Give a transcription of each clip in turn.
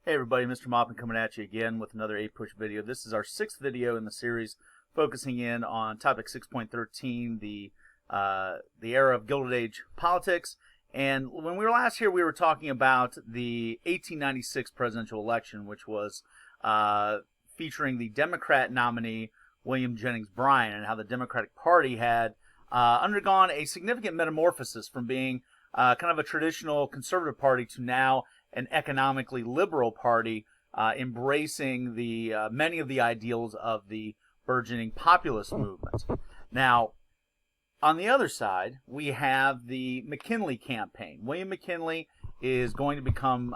Hey everybody, Mr. Moppin coming at you again with another APUSH video. This is our 6th video in the series focusing in on topic 6.13, the era of Gilded Age politics. And when we were last here, we were talking about the 1896 presidential election, which was featuring the Democrat nominee, William Jennings Bryan, and how the Democratic Party had undergone a significant metamorphosis from being kind of a traditional conservative party to now an economically liberal party, embracing the many of the ideals of the burgeoning populist movement. Now, on the other side, we have the McKinley Campaign. William McKinley is going to become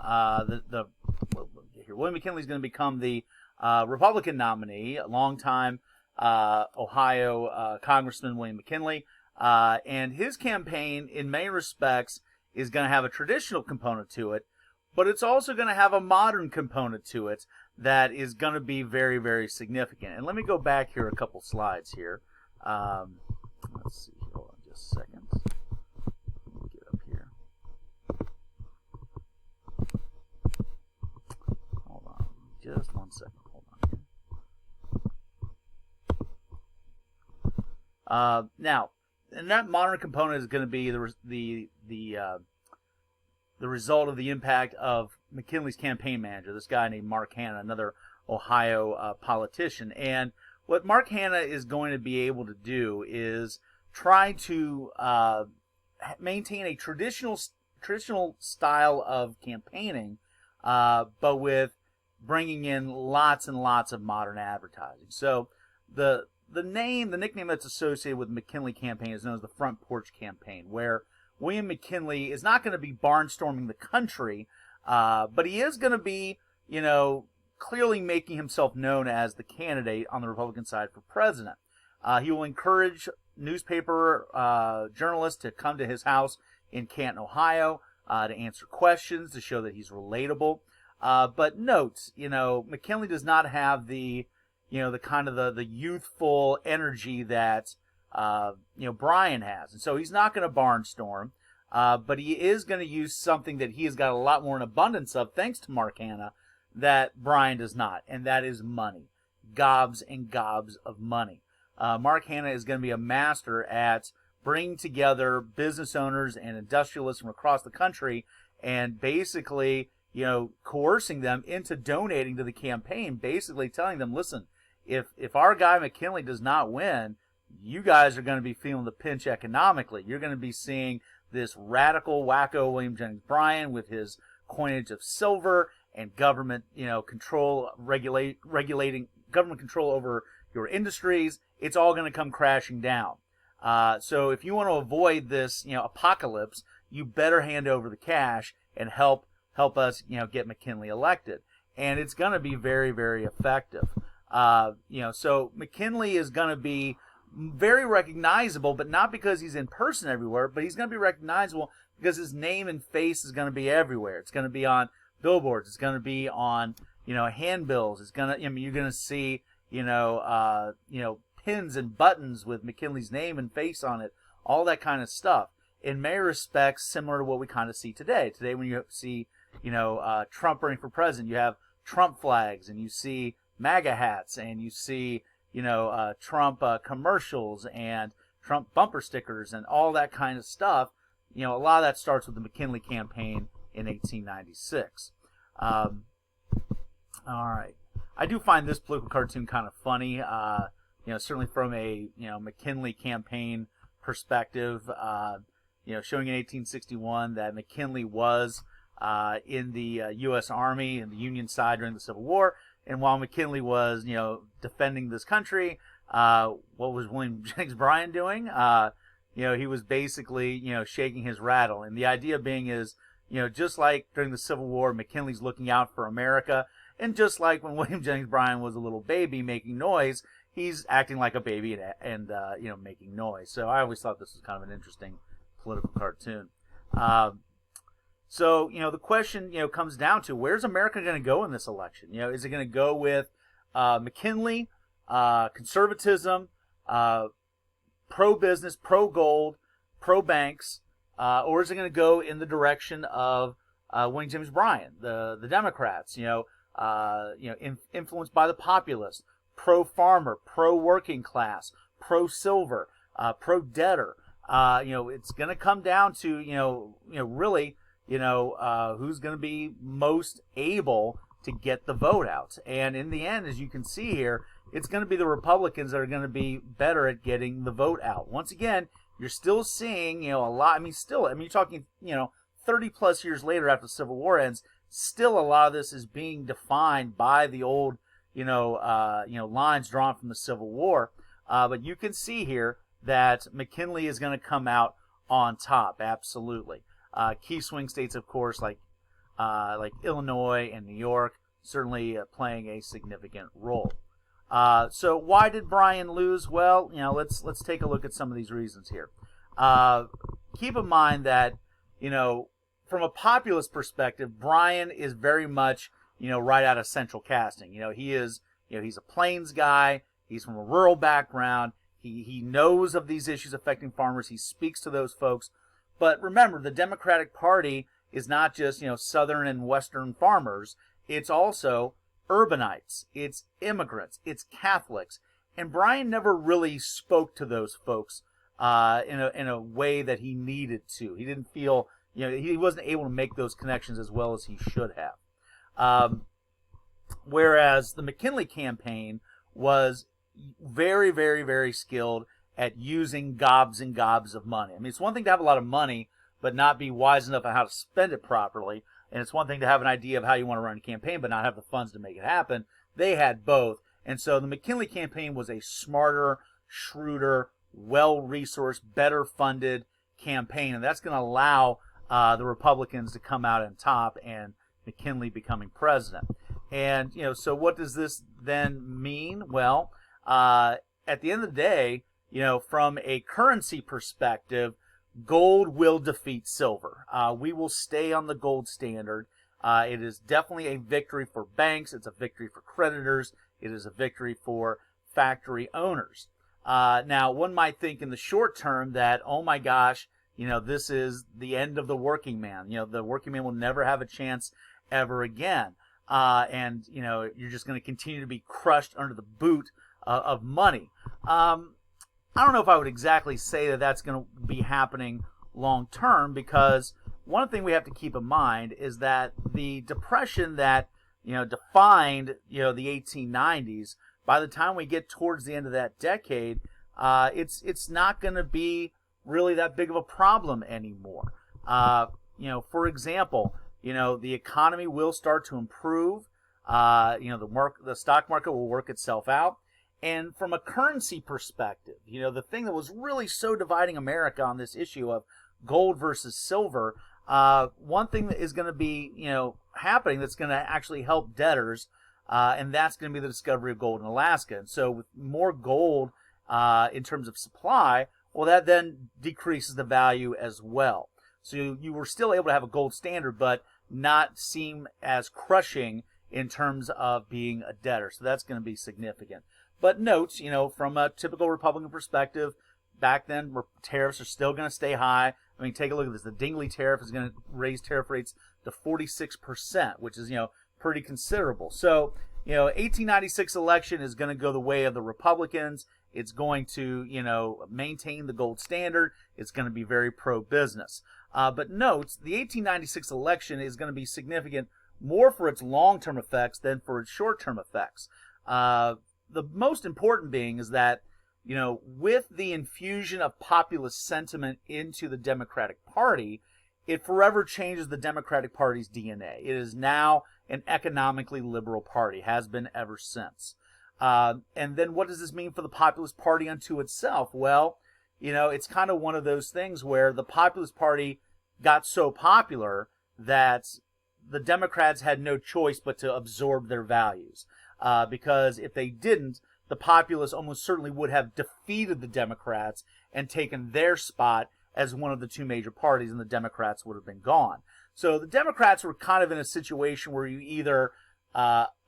William McKinley is going to become the Republican nominee, a longtime Ohio Congressman William McKinley, and his campaign, in many respects, is going to have a traditional component to it, but it's also going to have a modern component to it that is going to be very, very significant. And let me go back here a couple slides here. Let's see. Hold on just a second. Let me get up here. Hold on. Just 1 second. Hold on here. Now, and that modern component is going to be the result of the impact of McKinley's campaign manager, this guy named Mark Hanna, another Ohio politician. And what Mark Hanna is going to be able to do is try to maintain a traditional style of campaigning, but with bringing in lots and lots of modern advertising. So the nickname that's associated with the McKinley campaign is known as the Front Porch Campaign, where William McKinley is not going to be barnstorming the country, but he is going to be, clearly making himself known as the candidate on the Republican side for president. He will encourage newspaper journalists to come to his house in Canton, Ohio, to answer questions, to show that he's relatable. But note, McKinley does not have the kind of the youthful energy that Bryan has. And so he's not going to barnstorm, but he is going to use something that he has got a lot more in abundance of, thanks to Mark Hanna, that Bryan does not, and that is money. Gobs and gobs of money. Mark Hanna is going to be a master at bringing together business owners and industrialists from across the country and basically, coercing them into donating to the campaign, basically telling them, listen, if our guy McKinley does not win, you guys are going to be feeling the pinch economically. You're going to be seeing this radical wacko William Jennings Bryan with his coinage of silver and government, regulating government control over your industries. It's all going to come crashing down. So if you want to avoid this, apocalypse, you better hand over the cash and help us, get McKinley elected. And it's going to be very, very effective. So McKinley is going to be very recognizable, but not because he's in person everywhere, but he's going to be recognizable because his name and face is going to be everywhere. It's going to be on billboards. It's going to be on, handbills. It's going to, you're going to see, pins and buttons with McKinley's name and face on it, all that kind of stuff. In many respects, similar to what we kind of see today. Today, when you see, Trump running for president, you have Trump flags, and you see MAGA hats, and you see, Trump commercials and Trump bumper stickers and all that kind of stuff. A lot of that starts with the McKinley campaign in 1896. All right. I do find this political cartoon kind of funny, certainly from a, McKinley campaign perspective, showing in 1861 that McKinley was in the U.S. Army and the Union side during the Civil War. And while McKinley was, defending this country, what was William Jennings Bryan doing? He was basically, shaking his rattle. And the idea being is, just like during the Civil War, McKinley's looking out for America. And just like when William Jennings Bryan was a little baby making noise, he's acting like a baby and making noise. So I always thought this was kind of an interesting political cartoon. So, the question, comes down to, where's America going to go in this election? Is it going to go with McKinley, conservatism, pro-business, pro-gold, pro-banks, or is it going to go in the direction of William James Bryan, the Democrats, influenced by the populists, pro-farmer, pro-working class, pro-silver, pro-debtor. It's going to come down to, really, who's going to be most able to get the vote out. And in the end, as you can see here, it's going to be the Republicans that are going to be better at getting the vote out. Once again, you're still seeing, a lot. You're talking, 30 plus years later after the Civil War ends, still a lot of this is being defined by the old, lines drawn from the Civil War. But you can see here that McKinley is going to come out on top, absolutely. Key swing states, of course, like Illinois and New York, certainly playing a significant role. So why did Bryan lose? Well, let's take a look at some of these reasons here. Keep in mind that, from a populist perspective, Bryan is very much, right out of central casting. He's a Plains guy. He's from a rural background. He knows of these issues affecting farmers. He speaks to those folks. But remember, the Democratic Party is not just, Southern and Western farmers. It's also urbanites. It's immigrants. It's Catholics. And Bryan never really spoke to those folks in a way that he needed to. He didn't feel, he wasn't able to make those connections as well as he should have. Whereas the McKinley campaign was very, very, very skilled at using gobs and gobs of money. It's one thing to have a lot of money, but not be wise enough on how to spend it properly. And it's one thing to have an idea of how you want to run a campaign, but not have the funds to make it happen. They had both. And so the McKinley campaign was a smarter, shrewder, well-resourced, better funded campaign. And that's going to allow the Republicans to come out on top and McKinley becoming president. And, so what does this then mean? Well, at the end of the day, from a currency perspective, gold will defeat silver. We will stay on the gold standard. It is definitely a victory for banks. It's a victory for creditors. It is a victory for factory owners. Now, one might think in the short term that, oh my gosh, this is the end of the working man. The working man will never have a chance ever again. And you're just going to continue to be crushed under the boot of money. I don't know if I would exactly say that that's going to be happening long term, because one thing we have to keep in mind is that the depression that defined the 1890s, by the time we get towards the end of that decade, it's not going to be really that big of a problem anymore. For example, the economy will start to improve. The stock market will work itself out. And from a currency perspective, the thing that was really so dividing America on this issue of gold versus silver, one thing that is going to be, happening that's going to actually help debtors, and that's going to be the discovery of gold in Alaska. And so with more gold in terms of supply, well, that then decreases the value as well. So you were still able to have a gold standard, but not seem as crushing in terms of being a debtor. So that's going to be significant. But note, from a typical Republican perspective, back then tariffs are still going to stay high. Take a look at this. The Dingley tariff is going to raise tariff rates to 46%, which is, pretty considerable. So, 1896 election is going to go the way of the Republicans. It's going to, maintain the gold standard. It's going to be very pro-business. But note, the 1896 election is going to be significant more for its long-term effects than for its short-term effects. The most important being is that, with the infusion of populist sentiment into the Democratic Party, it forever changes the Democratic Party's DNA. It is now an economically liberal party, has been ever since. And then what does this mean for the Populist Party unto itself? Well, it's kind of one of those things where the Populist Party got so popular that the Democrats had no choice but to absorb their values. Because if they didn't, the populists almost certainly would have defeated the Democrats and taken their spot as one of the two major parties, and the Democrats would have been gone. So the Democrats were kind of in a situation where you either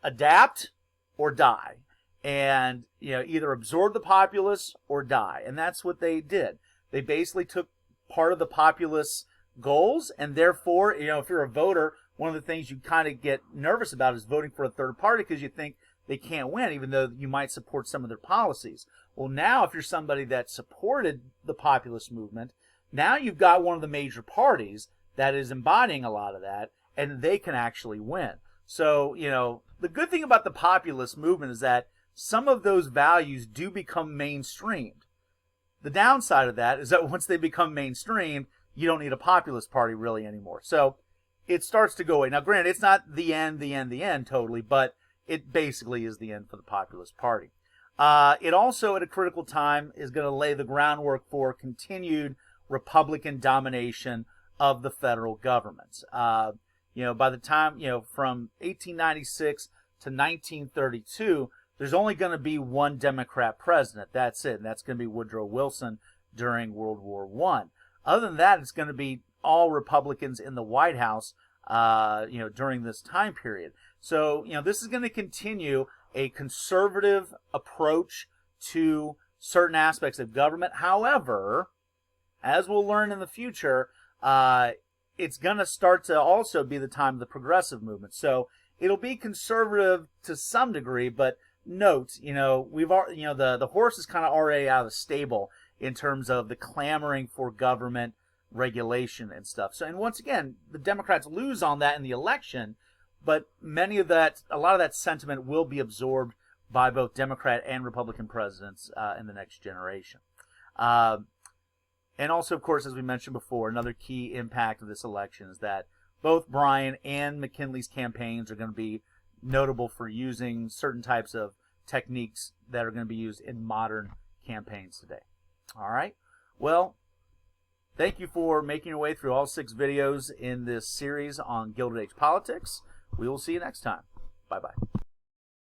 adapt or die, and either absorb the populists or die, and that's what they did. They basically took part of the populists' goals, and therefore, if you're a voter, one of the things you kind of get nervous about is voting for a third party because you think they can't win, even though you might support some of their policies. Well, now if you're somebody that supported the populist movement, now you've got one of the major parties that is embodying a lot of that, and they can actually win. So, the good thing about the populist movement is that some of those values do become mainstreamed. The downside of that is that once they become mainstreamed, you don't need a populist party really anymore. So it starts to go away. Now, granted, it's not the end totally, but it basically is the end for the populist party. It also, at a critical time, is going to lay the groundwork for continued Republican domination of the federal government. By the time, from 1896 to 1932, there's only going to be one Democrat president. That's it. And that's going to be Woodrow Wilson during World War I. Other than that, it's going to be all Republicans in the White House, during this time period. So, this is going to continue a conservative approach to certain aspects of government. However, as we'll learn in the future, it's going to start to also be the time of the progressive movement. So it'll be conservative to some degree, but note, we've already, the horse is kind of already out of the stable in terms of the clamoring for government regulation and stuff. So, and once again, the Democrats lose on that in the election, but a lot of that sentiment will be absorbed by both Democrat and Republican presidents in the next generation. And also, of course, as we mentioned before, another key impact of this election is that both Bryan and McKinley's campaigns are going to be notable for using certain types of techniques that are going to be used in modern campaigns today. All right. Well, thank you for making your way through all 6 videos in this series on Gilded Age politics. We will see you next time. Bye-bye.